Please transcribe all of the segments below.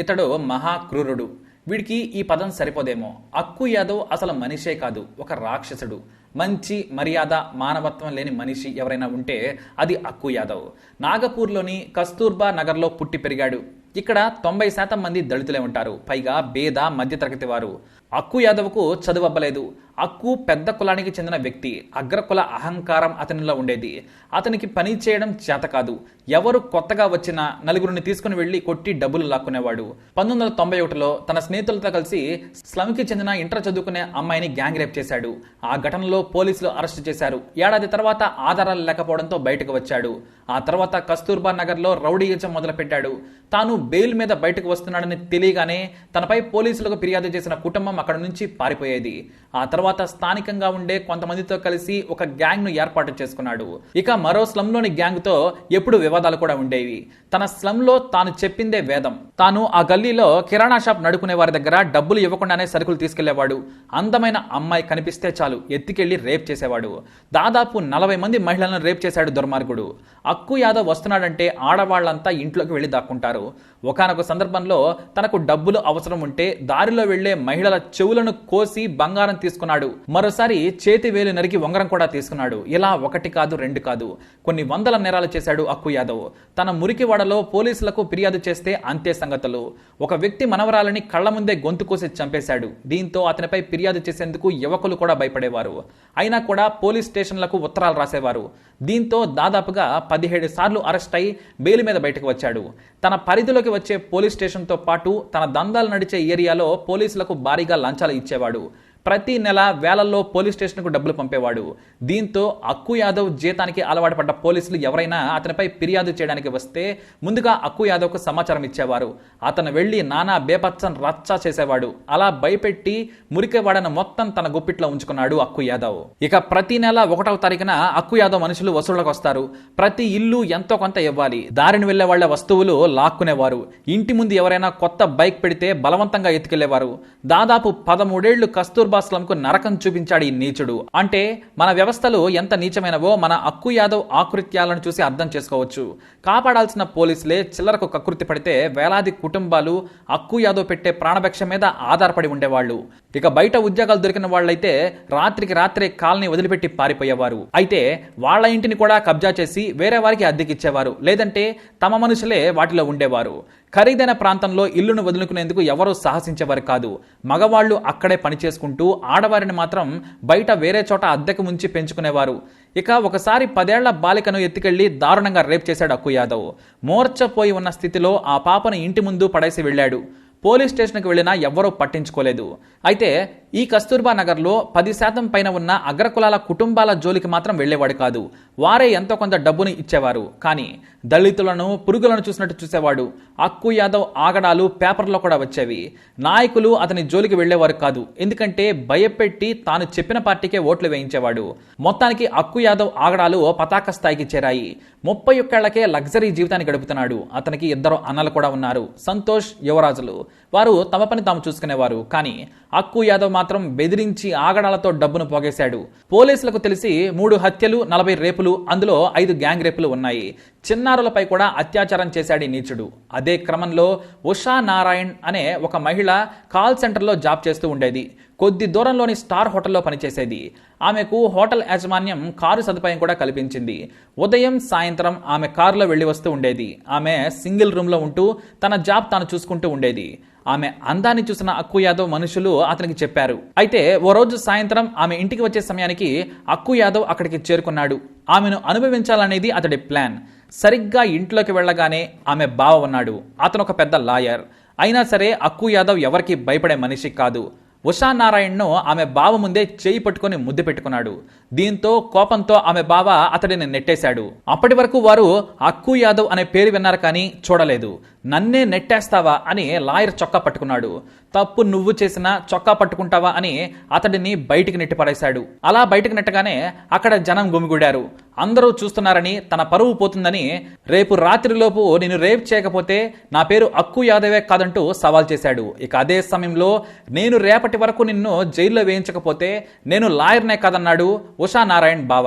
ఇతడు మహాక్రూరుడు. వీడికి ఈ పదం సరిపోదేమో. అక్కు యాదవ్ అసలు మనిషే కాదు, ఒక రాక్షసుడు. మంచి మర్యాద మానవత్వం లేని మనిషి ఎవరైనా ఉంటే అది అక్కు యాదవ్. నాగపూర్లోని కస్తూర్బా నగర్లో పుట్టి పెరిగాడు. ఇక్కడ 90% మంది దళితులే ఉంటారు, పైగా పేద మధ్యతరగతి వారు. అక్కు యాదవ్కు చదువు అవ్వలేదు. అక్కు పెద్ద కులానికి చెందిన వ్యక్తి. అగ్రకుల అహంకారం అతనిలో ఉండేది. అతనికి పని చేయడం చేత కాదు. ఎవరు కొత్తగా వచ్చినా నలుగురిని తీసుకుని వెళ్లి కొట్టి డబ్బులు లాక్కునేవాడు. 1991లో తన స్నేహితులతో కలిసి స్లమ్కి చెందిన ఇంటర్ చదువుకునే అమ్మాయిని గ్యాంగ్ రేప్ చేశాడు. ఆ ఘటనలో పోలీసులు అరెస్టు చేశారు. ఏడాది తర్వాత ఆధారాలు లేకపోవడంతో బయటకు వచ్చాడు. ఆ తర్వాత కస్తూర్బా నగర్లో రౌడీయిజం మొదలుపెట్టాడు. తాను బెయిల్ మీద బయటకు వస్తున్నాడని తెలియగానే తనపై పోలీసులకు ఫిర్యాదు చేసిన కుటుంబం అక్కడ నుంచి పారిపోయేది. ఆ తర్వాత స్థానికంగా ఉండే కొంతమందితో కలిసి ఒక గ్యాంగ్ ను ఏర్పాటు చేసుకున్నాడు. ఇక మరో స్లమ్ లోని గ్యాంగ్ తో ఎప్పుడు వివాదాలు కూడా ఉండేవి. తన స్లమ్ లో తాను చెప్పిందే వేదం. తాను ఆ గల్లీలో కిరాణా షాప్ నడుకునే వారి దగ్గర డబ్బులు ఇవ్వకుండానే సరుకులు తీసుకెళ్లేవాడు. అందమైన అమ్మాయి కనిపిస్తే చాలు ఎత్తికెళ్లి రేప్ చేసేవాడు. దాదాపు 40 మంది మహిళలను రేప్ చేశాడు దుర్మార్గుడు. అక్కు యాదవ్ వస్తున్నాడంటే ఆడవాళ్లంతా ఇంట్లోకి వెళ్లి దాక్కుంటారు. ఒకానొక సందర్భంలో తనకు డబ్బులు అవసరం ఉంటే దారిలో వెళ్లే మహిళల చెవులను కోసి బంగారం తీసుకున్నాడు. మరోసారి చేతి వేలు నరికి ఉంగరం కూడా తీసుకున్నాడు. ఇలా 1 కాదు 2 కాదు, కొన్ని వందల నేరాలు చేశాడు అక్కు యాదవ్. తన మురికివాడలో పోలీసులకు ఫిర్యాదు చేస్తే అంతే సంగతులు. ఒక వ్యక్తి మనవరాలని కళ్ల ముందే గొంతు కోసి చంపేశాడు. దీంతో అతనిపై ఫిర్యాదు చేసేందుకు యువకులు కూడా భయపడేవారు. అయినా కూడా పోలీస్ స్టేషన్లకు ఉత్తరాలు రాసేవారు. దీంతో దాదాపుగా 17 సార్లు అరెస్ట్ అయి బెయిల్ మీద బయటకు వచ్చాడు. తన పరిధిలోకి వచ్చే పోలీస్ స్టేషన్తో పాటు తన దందాలు నడిచే ఏరియాలో పోలీసులకు భారీగా లంచాలు ఇచ్చేవాడు. ప్రతి నెల వేలల్లో పోలీస్ స్టేషన్కు డబ్బులు పంపేవాడు. దీంతో అక్కు యాదవ్ జీతానికి అలవాటు పడ్డ పోలీసులు ఎవరైనా అతనిపై ఫిర్యాదు చేయడానికి వస్తే ముందుగా అక్కు యాదవ్కు సమాచారం ఇచ్చేవారు. అతను వెళ్లి నానా బేపచ్చన్ రచ్చ చేసేవాడు. అలా భయపెట్టి మురికేవాడను మొత్తం తన గుప్పిట్లో ఉంచుకున్నాడు అక్కు యాదవ్. ఇక ప్రతి నెల 1వ తారీఖున అక్కు యాదవ్ మనుషులు వసూళ్లకు వస్తారు. ప్రతి ఇల్లు ఎంతో కొంత ఇవ్వాలి. దారిని వెళ్లే వాళ్ల వస్తువులు లాక్కునేవారు. ఇంటి ముందు ఎవరైనా కొత్త బైక్ పెడితే బలవంతంగా ఎత్తుకెళ్లేవారు. దాదాపు 13 ఏళ్లు కస్తూర్బా కు నరకం చూపించాడు ఈ నీచుడు. అంటే మన వ్యవస్థలు ఎంత నీచమైనవో మన అక్కు యాదవ్ ఆకృత్యాలను చూసి అర్థం చేసుకోవచ్చు. కాపాడాల్సిన పోలీసులే చిల్లరకు కకృతి పడితే వేలాది కుటుంబాలు అక్కు యాదవ్ పెట్టే ప్రాణభిక్ష మీద ఆధారపడి ఉండేవాళ్లు. ఇక బయట ఉద్యోగాలు దొరికిన వాళ్ళైతే రాత్రికి రాత్రే కాలనీ వదిలిపెట్టి పారిపోయేవారు. అయితే వాళ్ల ఇంటిని కూడా కబ్జా చేసి వేరే వారికి అద్దెకిచ్చేవారు. లేదంటే తమ మనుషులే వాటిలో ఉండేవారు. ఖరీదైన ప్రాంతంలో ఇల్లును వదులుకునేందుకు ఎవరూ సాహసించేవారు కాదు. మగవాళ్లు అక్కడే పని చేసుకుంటూ ఆడవారిని మాత్రం బయట వేరే చోట అద్దెకు ముంచి పెంచుకునేవారు. ఇక ఒకసారి 10 ఏళ్ల బాలికను ఎత్తుకెళ్లి దారుణంగా రేప్ చేశాడు అక్కు యాదవ్. మూర్ఛపోయి ఉన్న స్థితిలో ఆ పాపను ఇంటి ముందు పడేసి వెళ్లాడు. పోలీస్ స్టేషన్కి వెళ్లినా ఎవ్వరూ పట్టించుకోలేదు. అయితే ఈ కస్తూర్బా నగర్లో 10% పైన ఉన్న అగ్రకులాల కుటుంబాల జోలికి మాత్రం వెళ్లేవాడు కాదు. వారే ఎంతో కొంత డబ్బుని ఇచ్చేవారు. కానీ దళితులను పురుగులను చూసినట్టు చూసేవాడు. అక్కు యాదవ్ ఆగడాలు పేపర్లో కూడా వచ్చేవి. నాయకులు అతని జోలికి వెళ్లేవారు కాదు. ఎందుకంటే భయపెట్టి తాను చెప్పిన పార్టీకే ఓట్లు వేయించేవాడు. మొత్తానికి అక్కు యాదవ్ ఆగడాలు పతాక స్థాయికి చేరాయి. 31 ఏళ్లకే లగ్జరీ జీవితాన్ని గడుపుతున్నాడు. అతనికి 2 అన్నలు కూడా ఉన్నారు, సంతోష్, యువరాజులు. వారు తమ పని తాము చూసుకునేవారు. కానీ అక్కు యాదవ్ మాత్రం బెదిరించి ఆగడాలతో డబ్బును పోగేశాడు. పోలీసులకు తెలిసి 3 హత్యలు, 40 రేపులు, అందులో 5 గ్యాంగ్ రేపులు ఉన్నాయి. చిన్నారులపై కూడా అత్యాచారం చేశాడు ఈ నీచుడు. అదే క్రమంలో ఉషా నారాయణ్ అనే ఒక మహిళ కాల్ సెంటర్లో జాబ్ చేస్తూ ఉండేది. కొద్ది దూరంలోని స్టార్ హోటల్లో పనిచేసేది. ఆమెకు హోటల్ యాజమాన్యం కారు సదుపాయం కూడా కల్పించింది. ఉదయం సాయంత్రం ఆమె కారులో వెళ్లి వస్తూ ఉండేది. ఆమె సింగిల్ రూమ్లో ఉంటూ తన జాబ్ తాను చూసుకుంటూ ఉండేది. ఆమె అందాన్ని చూసిన అక్కు యాదవ్ మనుషులు అతనికి చెప్పారు. అయితే ఓ రోజు సాయంత్రం ఆమె ఇంటికి వచ్చే సమయానికి అక్కు యాదవ్ అక్కడికి చేరుకున్నాడు. ఆమెను అనుభవించాలనేది అతడి ప్లాన్. సరిగ్గా ఇంట్లోకి వెళ్లగానే ఆమె బావ ఉన్నాడు. అతను ఒక పెద్ద లాయర్. అయినా సరే అక్కు యాదవ్ ఎవరికి భయపడే మనిషి కాదు. ఉషా నారాయణ్ను ఆమె బావ ముందే చేయి పట్టుకుని ముద్దు పెట్టుకున్నాడు. దీంతో కోపంతో ఆమె బావ అతడిని నెట్టేశాడు. అప్పటి వరకు వారు అక్కు యాదవ్ అనే పేరు విన్నారు కానీ చూడలేదు. నన్నే నెట్టేస్తావా అని లాయర్ చొక్కా పట్టుకున్నాడు. తప్పు నువ్వు చేసినా చొక్కా పట్టుకుంటావా అని అతడిని బయటికి నెట్టి పడేశాడు. అలా బయటికి నెట్టగానే అక్కడ జనం గుమిగూడారు. అందరూ చూస్తున్నారని, తన పరువు పోతుందని, రేపు రాత్రిలోపు నేను రేప్ చేయకపోతే నా పేరు అక్కు యాదవే కాదంటూ సవాల్ చేశాడు. ఇక అదే సమయంలో నేను రేపటి వరకు నిన్ను జైల్లో వేయించకపోతే నేను లాయర్నే కాదన్నాడు ఉషా నారాయణ్ బావ.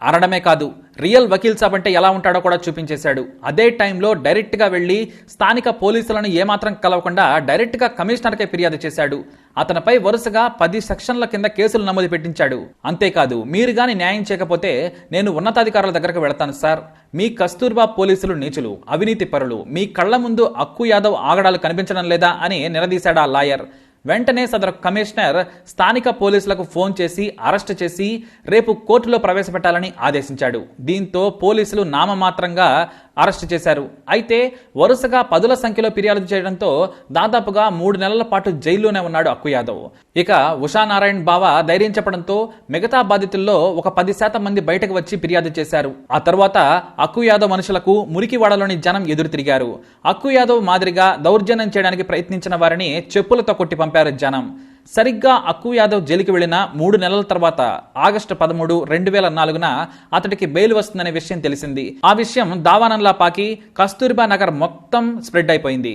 అనడమే కాదు, రియల్ వకీల్ సాబ్ అంటే ఎలా ఉంటాడో కూడా చూపించేశాడు. అదే టైంలో డైరెక్ట్గా వెళ్లి స్థానిక పోలీసులను ఏమాత్రం కలవకుండా డైరెక్ట్గా కమిషనర్కే ఫిర్యాదు చేశాడు. అతనిపై వరుసగా 10 సెక్షన్ల కింద కేసులు నమోదు పెట్టించాడు. అంతేకాదు, మీరు గాని న్యాయం చేయకపోతే నేను ఉన్నతాధికారుల దగ్గరకు వెళతాను సార్. మీ కస్తూర్బా పోలీసులు నీచులు, అవినీతి పరులు, మీ కళ్ల ముందు అక్కు యాదవ్ ఆగడాలు కనిపించడం లేదా అని నిలదీశాడు ఆ లాయర్. వెంటనే సదరు కమిషనర్ స్థానిక పోలీసులకు ఫోన్ చేసి అరెస్ట్ చేసి రేపు కోర్టులో ప్రవేశపెట్టాలని ఆదేశించాడు. దీంతో పోలీసులు నామమాత్రంగా అరెస్ట్ చేశారు. అయితే వరుసగా 10ల సంఖ్యలో ఫిర్యాదు చేయడంతో దాదాపుగా 3 నెలల పాటు జైల్లోనే ఉన్నాడు అక్కు యాదవ్. ఇక ఉషానారాయణ్ బావ ధైర్యం చెప్పడంతో మిగతా బాధితుల్లో ఒక 10% మంది బయటకు వచ్చి ఫిర్యాదు చేశారు. ఆ తర్వాత అక్కు యాదవ్ మనుషులకు మురికివాడలోని జనం ఎదురు తిరిగారు. అక్కు యాదవ్ మాదిరిగా దౌర్జన్యం చేయడానికి ప్రయత్నించిన వారిని చెప్పులతో కొట్టి పంపారు జనం. సరిగ్గా అక్కు యాదవ్ జైలుకి వెళ్లిన 3 నెలల తర్వాత ఆగస్టు 13, 2004న అతడికి బెయిల్ వస్తుందనే విషయం తెలిసింది. ఆ విషయం దావానంలా పాకి కస్తూర్బా నగర్ మొత్తం స్ప్రెడ్ అయిపోయింది.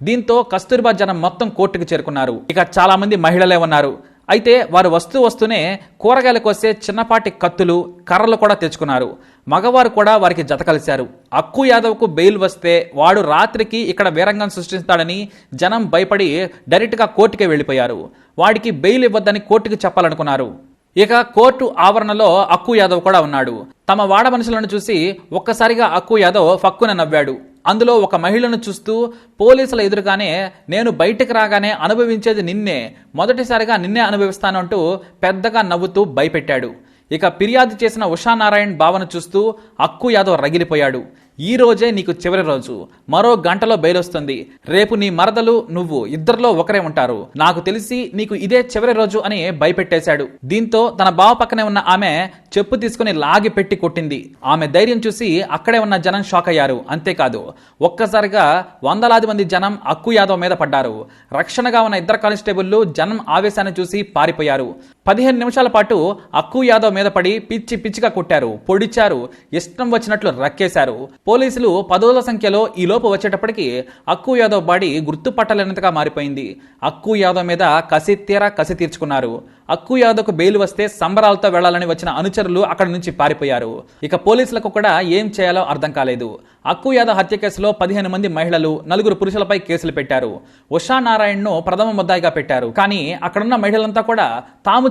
దీంతో కస్తూర్బా జనం మొత్తం కోర్టుకు చేరుకున్నారు. ఇక చాలా మంది మహిళలే ఉన్నారు. అయితే వారు వస్తూనే కూరగాయలు కోసే చిన్నపాటి కత్తులు, కర్రలు కూడా తెచ్చుకున్నారు. మగవారు కూడా వారికి జత కలిశారు. అక్కు యాదవ్కు బెయిల్ వస్తే వాడు రాత్రికి ఇక్కడ వీరంగం సృష్టిస్తాడని జనం భయపడి డైరెక్ట్గా కోర్టుకే వెళ్ళిపోయారు. వాడికి బెయిల్ ఇవ్వద్దని కోర్టుకు చెప్పాలనుకున్నారు. ఇక కోర్టు ఆవరణలో అక్కు యాదవ్ కూడా ఉన్నాడు. తమ వాడ మనుషులను చూసి ఒక్కసారిగా అక్కు యాదవ్ ఫక్కున నవ్వాడు. అందులో ఒక మహిళను చూస్తూ పోలీసుల ఎదురుగానే నేను బయటకు రాగానే అనుభవించేది నిన్నే, మొదటిసారిగా నిన్నే అనుభవిస్తాను అంటూ పెద్దగా నవ్వుతూ భయపెట్టాడు. ఇక ఫిర్యాదు చేసిన ఉషానారాయణ్ బావను చూస్తూ అక్కు యాదవ్ రగిలిపోయాడు. ఈ రోజే నీకు చివరి రోజు, మరో గంటలో బెయిల్ వస్తుంది. రేపు నీ మరదలు నువ్వు ఇద్దరిలో ఒకరే ఉంటారు. నాకు తెలిసి నీకు ఇదే చివరి రోజు అని భయపెట్టేశాడు. దీంతో తన బావ పక్కనే ఉన్న ఆమె చెప్పు తీసుకుని లాగి పెట్టి కొట్టింది. ఆమె ధైర్యం చూసి అక్కడే ఉన్న జనం షాక్ అయ్యారు. అంతేకాదు, ఒక్కసారిగా వందలాది మంది జనం అక్కు యాదవ్ మీద పడ్డారు. రక్షణగా ఉన్న ఇద్దరు కానిస్టేబుళ్లు జనం ఆవేశాన్ని చూసి పారిపోయారు. 15 నిమిషాల పాటు అక్కు యాదవ్ మీద పడి పిచ్చి పిచ్చిగా కొట్టారు, పొడిచారు, ఇష్టం వచ్చినట్లు రక్కేశారు. పోలీసులు 10ల సంఖ్యలో ఈ లోపు వచ్చేటప్పటికి అక్కు యాదవ్ బాడీ గుర్తుపట్టలేనంతగా మారిపోయింది. అక్కు యాదవ్ మీద కసి తీర్చుకున్నారు. అక్కు యాదవ్కు బెయిల్ వస్తే సంబరాలతో వెళ్లాలని వచ్చిన అనుచరులు అక్కడి నుంచి పారిపోయారు. ఇక పోలీసులకు కూడా ఏం చేయాలో అర్థం కాలేదు. అక్కు యాదవ్ హత్య కేసులో 15 మంది మహిళలు, 4 పురుషులపై కేసులు పెట్టారు. ఉషానారాయణ్ను ప్రథమ ముద్దాయిగా పెట్టారు. కానీ అక్కడున్న మహిళలంతా కూడా తాము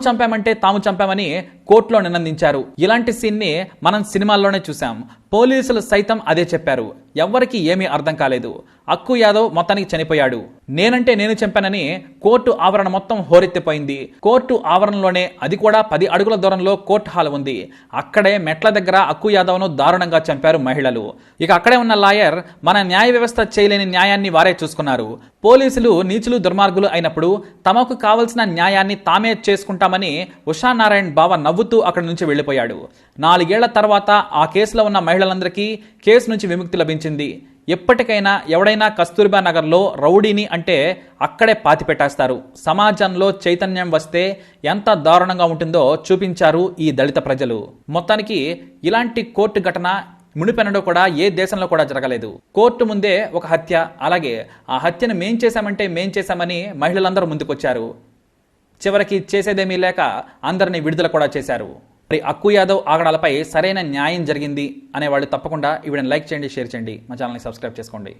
చంపామని కోర్టులో నినందించారు. ఇలాంటి సీన్ ని మనం సినిమాల్లోనే చూసాం. పోలీసులు సైతం అదే చెప్పారు. ఎవ్వరికి ఏమీ అర్థం కాలేదు. అక్కు యాదవ్ మొత్తానికి చనిపోయాడు. నేనంటే నేను చంపానని కోర్టు ఆవరణ మొత్తం హోరెత్తిపోయింది. కోర్టు ఆవరణలోనే, అది కూడా 10 అడుగుల దూరంలో కోర్టు హాల్ ఉంది. అక్కడే మెట్ల దగ్గర అక్కు యాదవ్ను దారుణంగా చంపారు మహిళలు. ఇక అక్కడే ఉన్న లాయర్ మన న్యాయ వ్యవస్థ చేయలేని న్యాయాన్ని వారే చూసుకున్నారు. పోలీసులు నీచులు దుర్మార్గులు అయినప్పుడు తమకు కావలసిన న్యాయాన్ని తామే చేసుకుంటామని ఉషానారాయణ్ బావ నవ్వుతూ అక్కడి నుంచి వెళ్లిపోయాడు. 4 ఏళ్ల తర్వాత ఆ కేసులో ఉన్న మహిళలందరికీ కేసు నుంచి విముక్తి లభించింది. ఎప్పటికైనా ఎవడైనా కస్తూర్బా నగర్లో రౌడీని అంటే అక్కడే పాతిపెట్టేస్తారు. సమాజంలో చైతన్యం వస్తే ఎంత దారుణంగా ఉంటుందో చూపించారు ఈ దళిత ప్రజలు. మొత్తానికి ఇలాంటి కోర్టు ఘటన మునిపెన్నడూ కూడా ఏ దేశంలో కూడా జరగలేదు. కోర్టు ముందే ఒక హత్య, అలాగే ఆ హత్యను మేం చేశామని మహిళలందరూ ముందుకొచ్చారు. చివరికి చేసేదేమీ లేక అందరినీ విడుదల కూడా చేశారు. మరి అక్కు యాదవ్ ఆగడాలపై సరైన న్యాయం జరిగింది అనేవాళ్ళు తప్పకుండా ఈ వీడియోని లైక్ చేయండి, షేర్ చేయండి, మా ఛానల్ని సబ్స్క్రైబ్ చేసుకోండి.